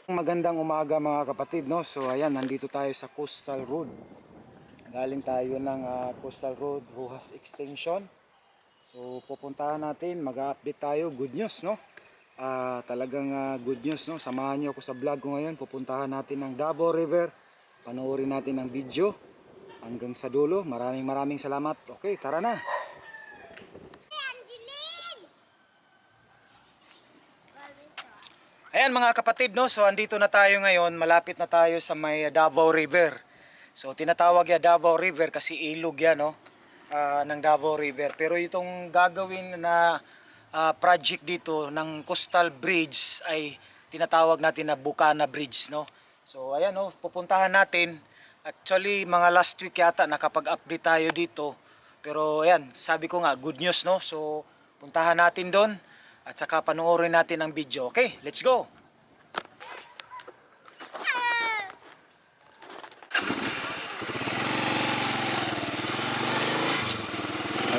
Magandang umaga mga kapatid, no? So ayan, nandito tayo sa Coastal Road. Galing tayo ng Coastal Road, Rojas Extension. So pupuntahan natin, mag-update tayo, good news, no? Talagang good news, no? Samahan niyo ako sa vlog ko ngayon. Pupuntahan natin ang Davao River. Panoorin natin ang video hanggang sa dulo. Maraming salamat. Okay, tara na. Ayan mga kapatid, no? So andito na tayo ngayon, malapit na tayo sa may Davao River. So tinatawag ya Davao River kasi ilog yan, no? Ng Davao River. Pero itong gagawin na project dito ng Coastal Bridge ay tinatawag natin na Bukana Bridge, no? So ayan, no, pupuntahan natin. Actually mga last week yata nakapag-update tayo dito. Pero ayan, sabi ko nga good news, no? So puntahan natin doon. At saka panoorin natin ang video. Okay, let's go!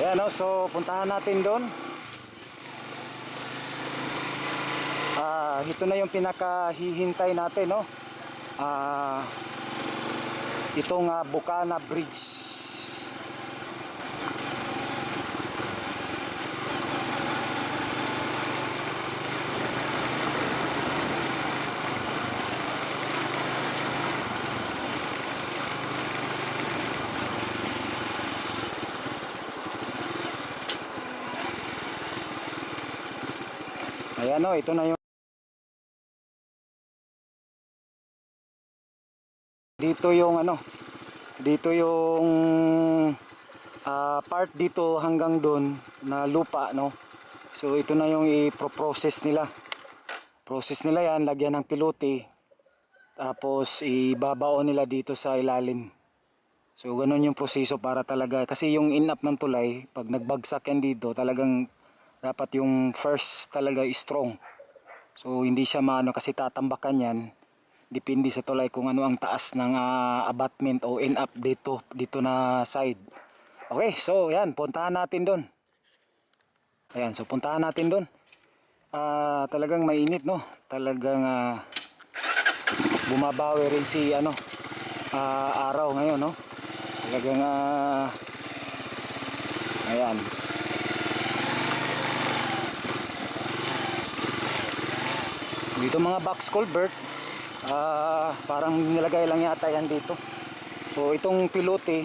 Ayan, no, so puntahan natin doon. Ito na yung pinakahihintay natin, no? Itong Bukana Bridge. Ayan, no, ito na yung dito yung part dito hanggang doon na lupa, no. So ito na yung i-process nila. Process nila yan, lagyan ng pilote. Tapos ibabaon nila dito sa ilalim. So ganun yung proseso para talaga kasi yung in-up ng tulay, pag nagbagsak yan dito, talagang dapat yung first talaga strong. So hindi siya maano kasi tatambakan yan. Depende sa tulay kung ano ang taas ng abutment o in-up dito na side. Okay, so yan, puntahan natin doon. Ayan, so puntahan natin doon. Talagang mainit, no? Talagang bumabawi rin si araw ngayon, no? Talagang ayan. So dito mga box culvert, parang nilagay lang yata yan dito. So itong pilote,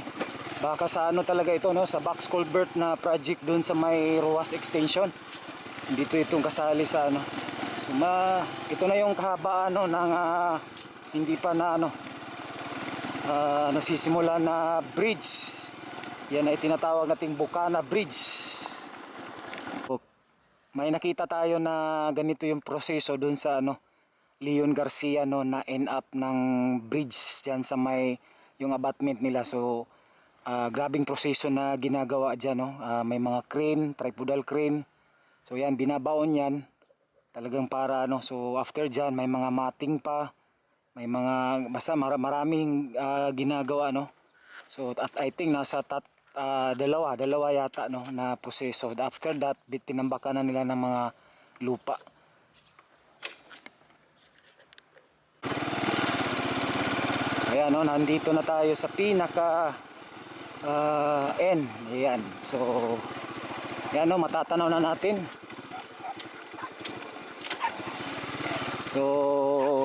baka sa ano talaga ito, no? Sa box culvert na project doon sa may Rojas Extension. Dito itong kasali sa ano. So ito na yung kahabaan, no, ng hindi pa na nasisimula na bridge. Yan ay tinatawag nating Bukana Bridge. May nakita tayo na ganito yung proseso doon sa Leon Garcia, no, na end up ng bridge diyan sa may yung abutment nila. So grabing proseso na ginagawa diyan, no. May mga crane, tripodal crane. So yan, binabaon yan talagang para so after diyan may mga mating pa, may mga basta maraming ginagawa, no. So at I think nasa dalawa yata, no, na proseso. After that tinambakan na nila ng mga lupa. Ayan, no, nandito na tayo sa pinaka end. Ayan, so ayan, no, matatanaw na natin. So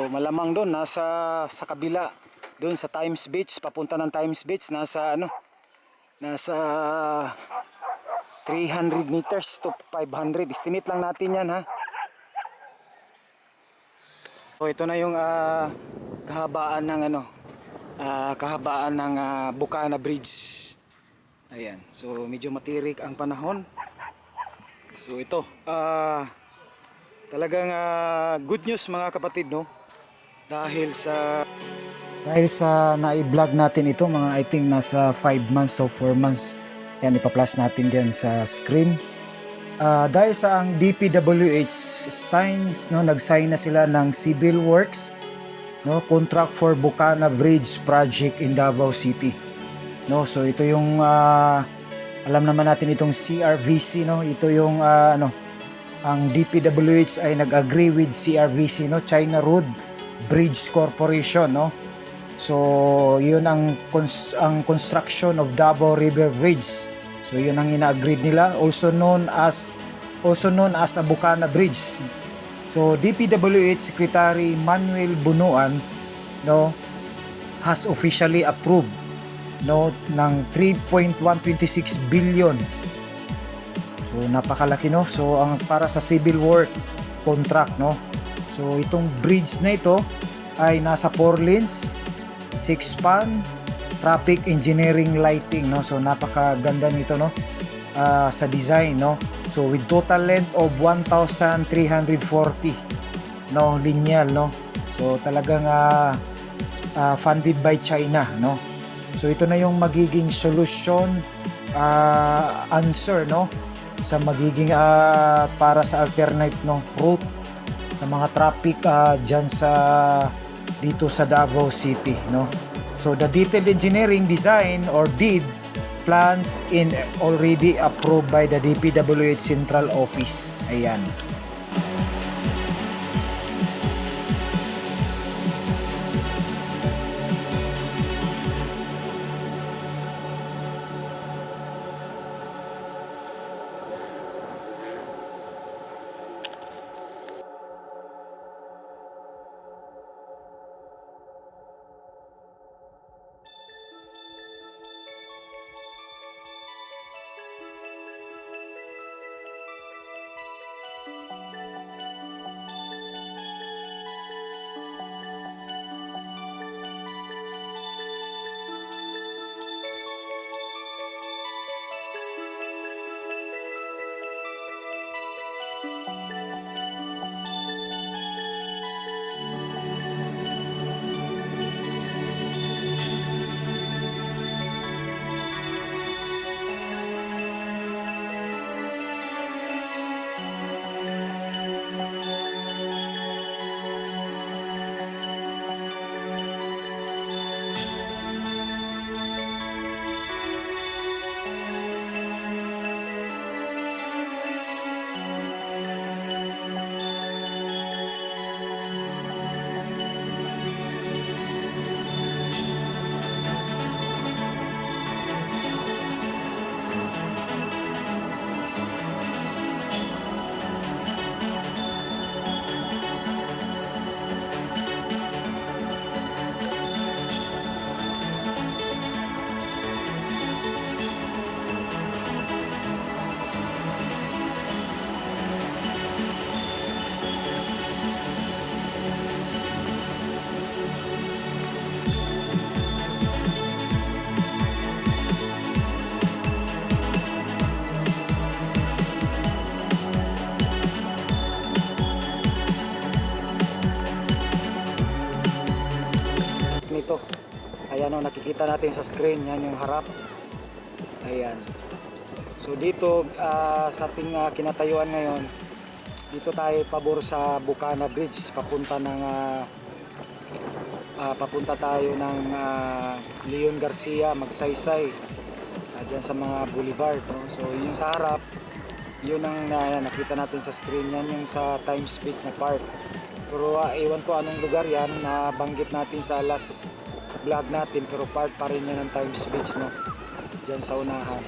malamang doon nasa sa kabila doon sa Times Beach, papunta ng Times Beach, nasa 300 meters to 500. Estimate lang natin yan, ha. So ito na yung kahabaan ng Bukana Bridge. Ayan. So medyo matirik ang panahon. So ito talagang good news mga kapatid, no. Dahil sa na-i-vlog natin ito, mga I think nasa 5 months o 4 months. Yan, ipa-plus natin diyan sa screen. Dahil sa ang DPWH signs, no, nag-sign na sila ng civil works, no, contract for Bukana Bridge project in Davao City. No, so ito yung alam naman natin itong CRVC, no. Ito yung ang DPWH ay nag-agree with CRVC, no, China Road Bridge Corporation, no? So yun ang construction of Davao River Bridge. So yun ang ina-agreed nila, also known as Abucana Bridge. So DPWH Secretary Manuel Bunuan, no, has officially approved, no, ng 3.126 billion. So napakalaki, no. So ang para sa civil work contract, no. So itong bridge na ito ay nasa 4 lanes, 6 span, traffic engineering lighting, no. So napakaganda nito, no, sa design, no. So with total length of 1,340, no, lineal, no. So talagang funded by China, no. So ito na yung magiging solution, answer, no, sa magiging para sa alternate, no, route sa mga traffic dyan dito sa Davao City, no. So the detailed engineering design or DED plans in already approved by the DPWH Central Office. Ayan. Nito, ayan, o, nakikita natin sa screen, yan yung harap. Ayan. So dito sa ating kinatayuan ngayon, dito tayo pabor sa Bucana Bridge, papunta tayo ng Leon Garcia, Magsaysay, dyan sa mga boulevard, no? So yung sa harap, yun ang nakita natin sa screen, yan yung sa Times Beach na part. Pero iwan ko anong lugar yan, na banggit natin sa last vlog natin, pero part pa rin yan ng Times Beach, no? Dyan sa unahan.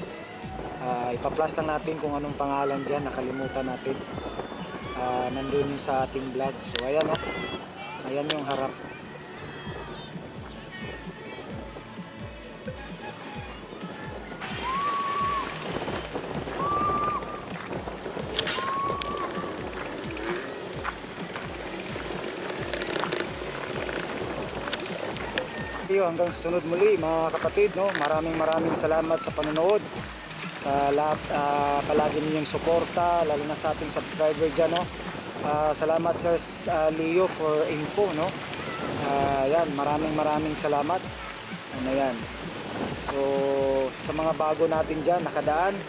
Ipa-plus lang natin kung anong pangalan dyan, nakalimutan natin. Nandun yung sa ating vlog. So ayan, no? Ayan yung harap. Hanggang sa sunod muli mga kapatid, no? Maraming salamat sa panonood, sa lahat palagi ninyong suporta, lalo na sa ating subscriber dyan, no? Salamat Sir Leo for info, no? Yan, maraming salamat. Ano yan. So sa mga bago natin dyan nakadaan,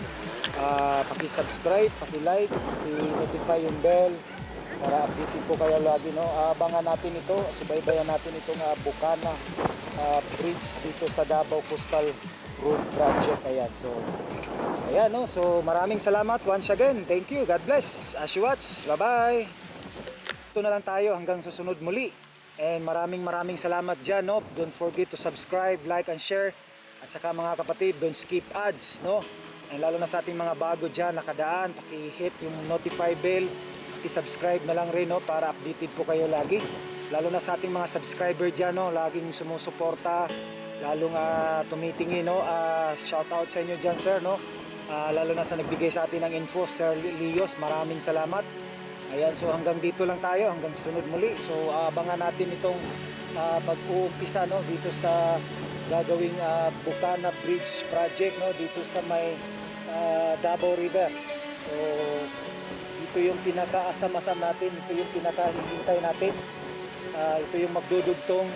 paki-subscribe, paki-like, paki-notify yung bell para updated po kayo lagi, no? Abangan natin ito, subaybayan natin itong Bucana Bridge dito sa Davao Coastal Road Project. Ayan, so ayan, no? So maraming salamat once again. Thank you, God bless as you watch. Bye bye. Ito na lang tayo hanggang sa sunod muli. And maraming salamat dyan, no? Don't forget to subscribe, like, and share. At saka mga kapatid, don't skip ads, no? And lalo na sa ating mga bago dyan, nakadaan, paki-hit yung notify bell, paki-subscribe na lang rin, no? Para updated po kayo lagi. Lalo na sa ating mga subscriber dyan, no? Laging sumusuporta, lalong tumitingin, no? Shout out sa inyo dyan, sir, no? Lalo na sa nagbigay sa atin ng info, Sir Leos, maraming salamat. Ayan, so hanggang dito lang tayo, hanggang sunod muli. So abangan natin itong pag-uumpisa, no, dito sa gagawing Bukana Bridge Project, no, dito sa may Davao River. So ito yung pinaka-asam-asam natin, ito yung pinaka-hihintay natin. Ito yung magdudugtong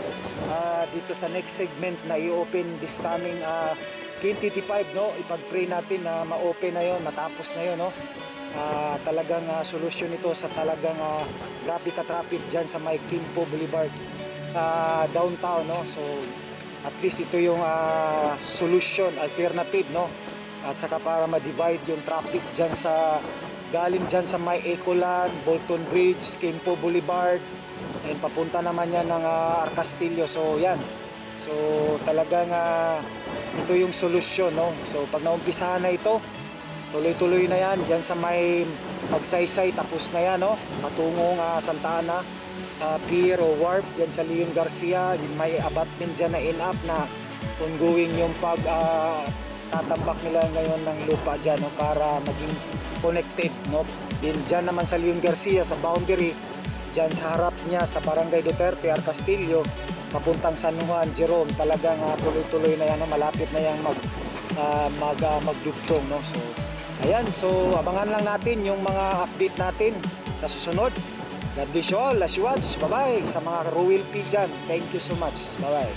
dito sa next segment na i-open this coming 2025, no. Ipag-pray natin na ma-open na yon, matapos na yon, no. Talagang solusyon ito sa talagang grabe ka-traffic dyan sa may Quimpo Boulevard downtown, no. So at least ito yung solution, alternative, no. At saka para ma-divide yung traffic dyan sa galing dyan sa may Ecoland, Bolton Bridge, Quimpo Boulevard, and papunta naman yan ng Arcastillo. So yan, so talagang ito yung solusyon, no. So pag naumpisahan na ito, tuloy-tuloy na yan dyan sa may Pagsaysay, tapos na yan, no, patungong Santa Ana Pier o Wharf dyan sa Leon Garcia. May abutment dyan na in-up na ongoing yung pag tatambak nila ngayon ng lupa dyan, no, para maging connected, no. Din dyan naman sa Leon Garcia, sa boundary dyan sa harap niya sa Barangay Duterte, Arcastillo, papuntang San Juan, Jerome, talagang tuloy-tuloy na yan, no, malapit na yan magdugtong, no. So ayan, so abangan lang natin yung mga update natin sa susunod. God bless you all as you watch. Bye bye sa mga Ruel P dyan. Thank you so much. Bye bye.